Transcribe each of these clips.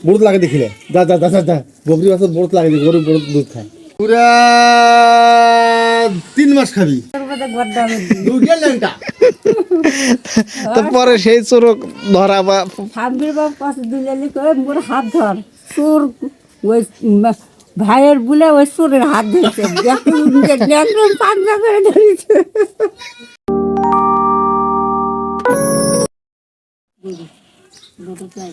বহুত লাগে দেখিলে যা যা যা যা বকরি বাছুর বহুত লাগে গরু বহুত দুধ খায় পুরা 3 মাস খাবি তো পরে সেই চোর ধরা বা সাবগির বাপ পাশে দিলে করে মোর হাত ধর চোর ওই ভাইয়ের বলে ওই চোরের হাত ধরছে পাঞ্জা করে ধরেছে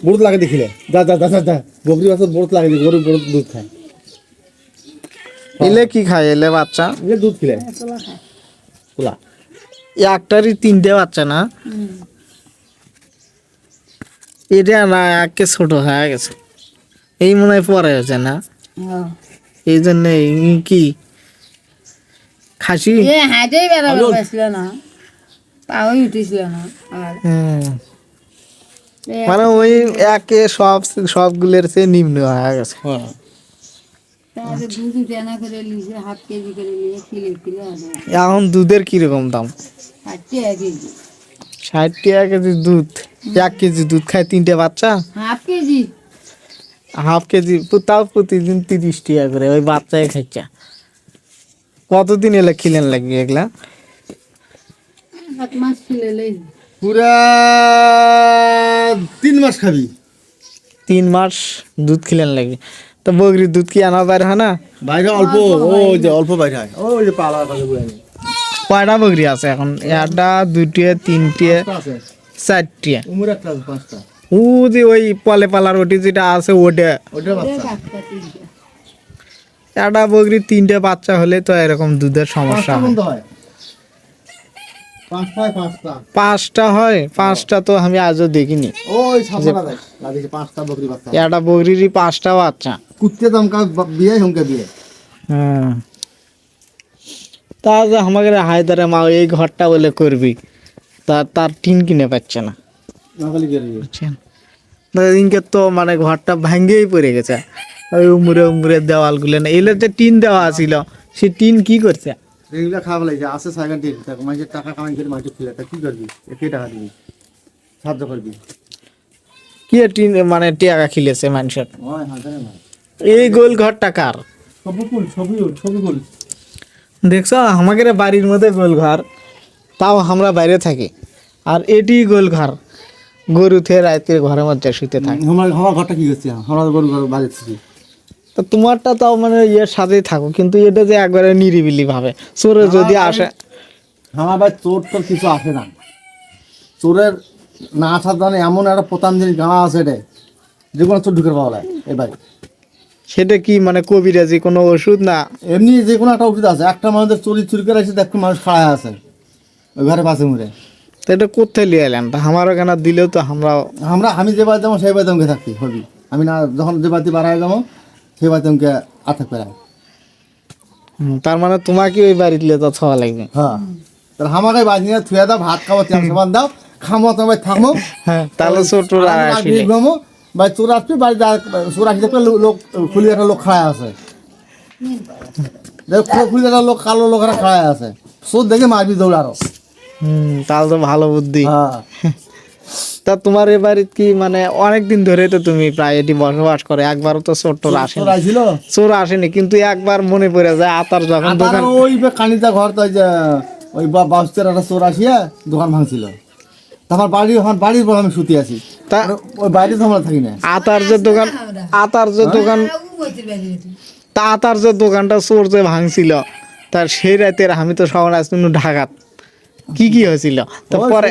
বহুত লাগে দেখিলে যা যা যা যা বকরি বাছুর বহুত লাগে গরু বহুত দুধ খায় এলে কি খায় এলে বাচ্চা এলে দুধ খিলে কোলা একটারই 3টে বাচ্চা না এটা না একে ছোট হয়ে গেছে এই মনে হয় পরে হয়েছে না এই জন্য কি খাসি হাতেই বেড়া পাইছিল না পাওই উঠেছিল না আর মানে ওই একে সবগুলোর চেয়ে নিম্ন হয়ে গেছে দুধ উঠে না করে লিখে 1/2 কেজি করে নিয়ে খিলে খিলে এখন দুধের কিরকম দাম 60 টাকা কেজি 60 টাকা কেজি দুধ 1 কেজি দুধ খায় 3টে বাচ্চা 1/2 কেজি হাফ কেজি তাও প্রতিদিন 30 টাকা করে ওই বাচ্চাই খাইছে কতদিন এলে খিলেন লাগবে এগুলা 7 মাস খিলে পুরা 3 মাস খাবি 3 মাস দুধ খিলেন লাগবে তো বকরির দুধ কি আনা বাইরে হয় না বাইরে অল্প ওই যে অল্প বাইরে হয় ওই যে পালা পালা বুড়াই কয়টা বকরি আছে এখন একটা দুইটে তিনটে আছে 4টে উমর একটা 5টা ও যে ওই পলে পালার ওটি যেটা আছে ওটা ওটা বাচ্চা একটা বকরি 3টে বাচ্চা হলে তো এরকম দুধের সমস্যা হয় বন্ধ হয় 5টা 5টা হয় 5টা তো আমি আজও দেখিনি ওই সামনে দেখ লাগিছে 5টা বকরি বাচ্চা একটা বকরিরই 5টা বাচ্চা কুত্তে দমকা বিয়ে হুমকে বিয়ে হ্যাঁ তা যে আমাদের হায়দারে মা এই ঘরটা বলে করবি তার টিন কিনে পাচ্ছে না নাগালি গেলি বুঝছেন ইনকে তো মানে ঘরটা ভাঙ্গেই পড়ে গেছে ওই উমরে দেওয়ালগুলো না এলে যে টিন দেওয়া ছিল সে টিন কি করছে এগুলা খাওয়া লাগছে আছে সাইকেল টিন তাকে মাঝে টাকা কামাই করে মাঝে খুলে তা কি করবি একে টাকা দিবি সাহায্য করবি কি টিন মানে টিয়াকা খিলেছে মানুষের ওই হাজারে না এই গোল ঘরটা কার ছবি দেখছো আমাদের বাড়ির মধ্যে গোল ঘর তাও আমরা বাইরে থাকি আর এটি গোল ঘর গরু থেকে রাতের ঘরের মধ্যে শুতে থাকে আমার ঘরটা কি করছে আমরা গরু ঘর বাজাচ্ছি তো তোমারটা তাও মানে ইয়ের সাথেই থাকো কিন্তু এটা যে একবারে নিরিবিলি ভাবে চোরে যদি আসে আমার ভাই চোর তোর কিছু আসে না চোরের না আসার জন্য এমন একটা প্রধান জিনিস গাঁয়া আছে এটা যে কোনো চোর ঢুকে পাওয়া যায় এবার সেটা কি মানে কবিরাজি কোনো ওষুধ না এমনি যে কোনো একটা ওষুধ আছে একটা মানুষের চুরি করে এসে দেখো মানুষ খাড়া আছে ওই ঘরে পাশে মুড়ে তো এটা কোথায় লিয়ে এলেন তা আমারও কেন দিলেও তো আমি যে বাড়িতে যাবো সেই বাড়িতে আমাকে থাকতে হবি আমি না যখন যে বাড়িতে বাড়ায় যাবো সেই বাড়িতে আমাকে আটক করে তার মানে তোমাকে ওই বাড়িতে তো খাওয়া লাগবে হ্যাঁ তাহলে আমাকে বাড়ি নিয়ে থুয়ে দাও ভাত খাবো তেল সাবান দাও খামো তোমার থাকবো হ্যাঁ তাহলে ছোট আসলে ঘুমো ভাই চোর আসবে বাড়িতে চোর আসলে লোক খুলি একটা লোক খাড়া আছে খুলি একটা লোক কালো লোকেরা খাড়া আছে চোর দেখে মারবি দৌড়ারো তাহলে তো ভালো বুদ্ধি হ্যাঁ তা তোমার এ বাড়িতে কি মানে অনেকদিন ধরে তো তুমি প্রায় এটি বসবাস করে একবারও তো চোর টোর আসেনি আসছিল চোর আসেনি কিন্তু একবার মনে পড়ে যায় আতার যখন দোকান ওই কানিতা ঘর তো ওই যে ওই বাসুতের একটা চোর আসিয়া দোকান ভাঙছিল আমার বাড়ির পর আমি শুতে আছি তা ওই বাইরে তো আমরা থাকি না আতার যে দোকান তা আতার যে দোকানটা চোর যে ভাঙছিল তার সেই রাতের আমি তো শহর আসছি ঢাকাত কি হয়েছিল তারপরে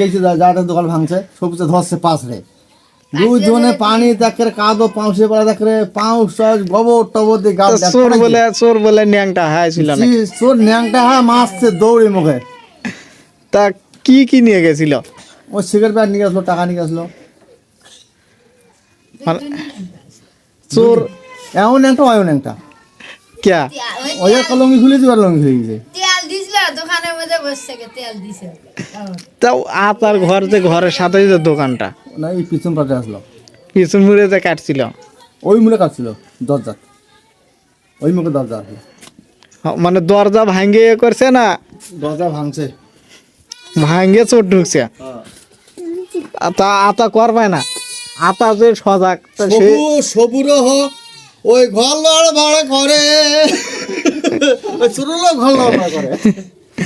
গেছি যাটা দোকান ভাঙছে সবুজে ধরছে পাশ রে দুজনে পানি দেখে কাদো পাউসে পড়া দেখে পাউস গোবর টবর দিয়ে গাছ চোর বলে ন্যাংটা হ্যাঁ ছিল না চোর ন্যাংটা হ্যাঁ মারছে দৌড়ে মুখে তা কি নিয়ে গেছিল ওই সিগারেট প্যাকেট নিয়ে আসলো টাকা নিয়ে আসলো চোর এমন ন্যাংটা ওই ন্যাংটা ক্যা ওই লঙ্গি খুলে দিবার লঙ্গি খুলে গেছে তাও আপনার ঘর যে ঘরের সাথে যে দোকানটা না এই পিছন পাশে আসলো পিছন মুড়ে যে কাটছিল ওই মুখে কাটছিল দরজা ওই মুখে দরজা আছে মানে দরজা ভাঙ্গে করছে না দরজা ভাঙছে ভাঙ্গে চোর ঢুকছে তা আতা করবে না আতা যে সজাগ তা সে সবুরও ওই ঘর লড় ভাড়া করে ওই চোরগুলো ঘর লড় ভাড়া করে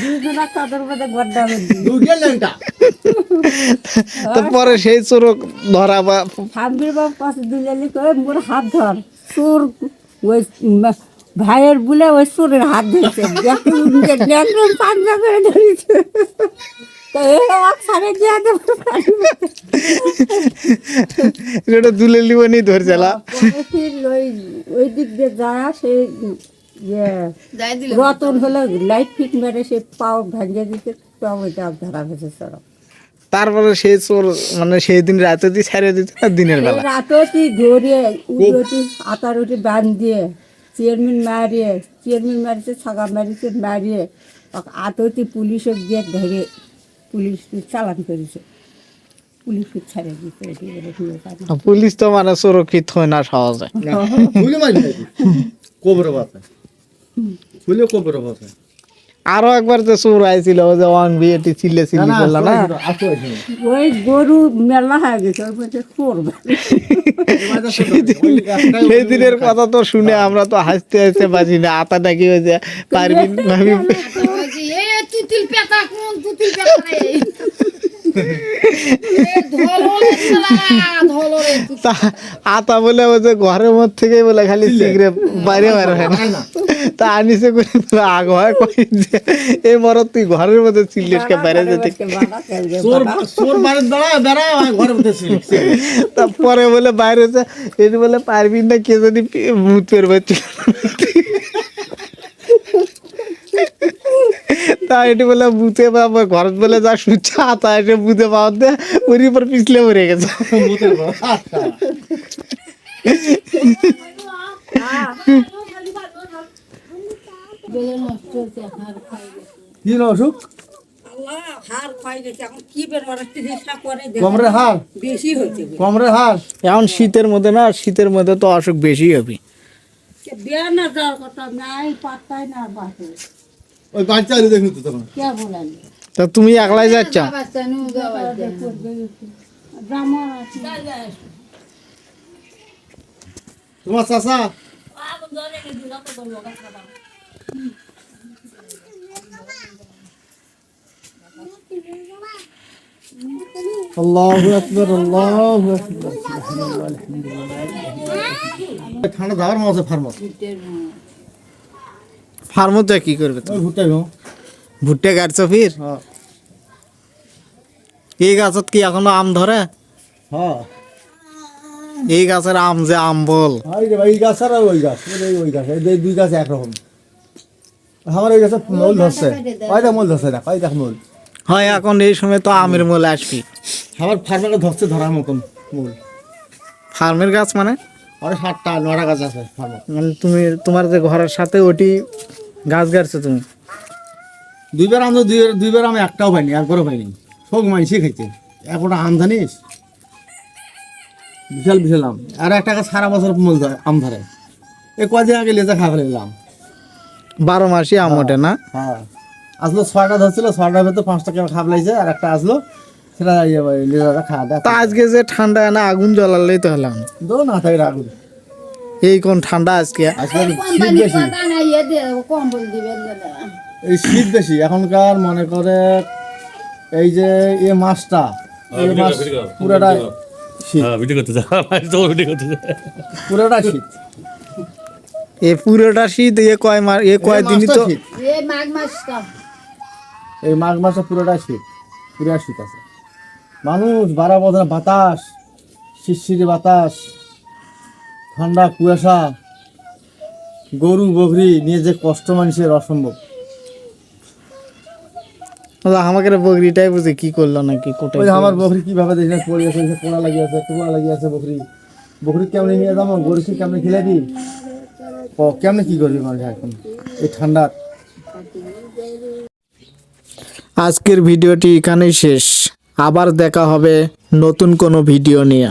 দুজনা চাদর মধ্যে গড্ডা বেঁধে দুটো লেনটা তো পরে সেই চোর ধরা বা থামবির বাবু পাশে দিলে কয়ে মোর হাত ধর চোর ওই ভাইয়ের বলে ওই চোরের হাত ধরেছে ল্যান্ডলাইন পাঞ্জা করে ধরেছে তো সারে দিয়ে দেবো এটা দুলে লিবনি ধরছিলা ওই দিক দিয়ে যায় সে রতন হলো লাইট ফিট মেরে সে পাও ভাঙিয়ে দিতে পাও ওইটা ধরা হয়েছে সড়ক তারপরে সেই চোর মানে সেই দিন রাতে দিয়ে ছেড়ে দিত না দিনের বেলা রাতটি ধরে উঠি আতা রুটি বান দিয়ে চেয়ারম্যান মারিছে ছাগা মারিয়ে আতটি পুলিশে গিয়ে ধরে পুলিশ চালান করেছে পুলিশ ছাড়ে দিতে পুলিশ তো মানে সুরক্ষিত হয় না সহজে ফুলে মারি কোবর বাতা ফুলে কোবর বাতা আরো একবার যে চোর আইছিল ওই যে ওয়ান বিএটি চিল্লে চিল্লি করলো না ওই গরু মেলা হয়ে গেছে ওই বলছে করবে সেই দিনের কথা তো শুনে আমরা তো হাসতে হাসতে বাঁচি না আতা নাকি হয়েছে পারবিন ভাবি তুতিল পেতা কোন তুতিল পেতা রে আতা বলে ওই যে ঘরের মধ্যে থেকে বলে খালি সিগারেট বাইরে বাইরে হয় না তা আনিসে করে আগ হয় কই যে এই মরদ তুই ঘরের মধ্যে চিল্লিসকে বাইরে যেতে চোর বাড়ির বেড়ায় ঘরের মধ্যে তারপরে বলে বাইরে এটি বলে পারবি না কে যদি ভূতের বাচ্চা তা এটি বলে বুঝে পাবো ঘর বলে যা শুচ্ছে আতা এসে বুঝে পাওয়ার দে ওর উপর পিছলে মরে গেছে কি অসুখ হার খাই গেছে এখন কি বের চিকিৎসা করে কমরে হার বেশি হয়েছে কমরে হার এখন শীতের মধ্যে না শীতের মধ্যে তো অসুখ বেশি হবে বিয়া না যাওয়ার কথা নাই পাত্তাই না বাসে ওই বাচ্চা আলু দেখুন তো তখন কে বলেন তা তুমি একলাই যাচ্ছ তোমার চাষা আল্লাহু আকবার আল্লাহু আকবার ঠান্ডা যাওয়ার মতো ফার্মাস ফার্মতে কি করবে তুমি ভুট্টা গো ভুট্টে গাড়ছো ফির হ্যাঁ এই গাছত কি এখনো আম ধরে হ্যাঁ এই গাছের আম যে আম বল আরে ভাই এই গাছ আর ওই গাছ ওই গাছ এই দুই গাছ একরকম আমার এই গাছে মূল ধরছে কয়টা মূল ধরছে না কয়টা মূল হয় এখন এই সময় তো আমের মূল আসবি আমার ফার্মাকে ধরছে ধরার মতন মূল ফার্মের গাছ মানে আরে 7টা 9টা গাছ আছে ফার্মার মানে তুমি তোমার যে ঘরের সাথে ওটি গাছ গাড়ছো তুমি দুইবার আম দুইবার আমি একটাও পাইনি একবারও পাইনি সব মাইসে খাইতে এখন আম জানিস বিশাল বিশাল আম আর একটা গাছ সারা বছর মূল ধরে আম ধরে এই কদিন আগে লেজা খা ফেলাম 12 মাসই আম ওঠে না হ্যাঁ আসলো 6টা ধরছিল 6টার ভেতর 5টা কেমন খাবলাইছে আর একটা আসলো সেটা লেজাটা খা দেখ তা আজকে যে ঠান্ডা না আগুন জ্বালালেই তো হলাম দো না থাকে রাখুন এই কোন ঠান্ডা আজকে আজকে শীত বেশি কম্বল দিবে এই শীত বেশি এখনকার মনে করে এই যে এই মাসটা এই মাস পুরোটা শীত ভিডিও করতে যা ভিডিও করতে যা পুরোটা শীত এ পুরোটা শীত এ কয় মাস এ কয় দিনই তো শীত এই মাঘ মাসটা এই মাঘ মাসে পুরোটা শীত পুরো শীত আছে মানুষ 12 বছর বাতাস শিরশিরে বাতাস ঠান্ডা কুয়াশা গরু বকরি নিয়ে যে কষ্ট মানুষের অসম্ভব আমাকে বকরিটাই বুঝে কি করলো নাকি কোটাই ওই যে আমার বকরি কিভাবে দেখে পড়ে আছে পোড়া লাগিয়ে আছে পোড়া লাগিয়ে আছে বকরি কেমনে নিয়ে যাবো গরুকে কেমনে খেলে দিই কেমনে কি করবি মানুষ এখন এই ঠান্ডা আজকের ভিডিওটি এখানেই শেষ আবার দেখা হবে নতুন কোনো ভিডিও নিয়ে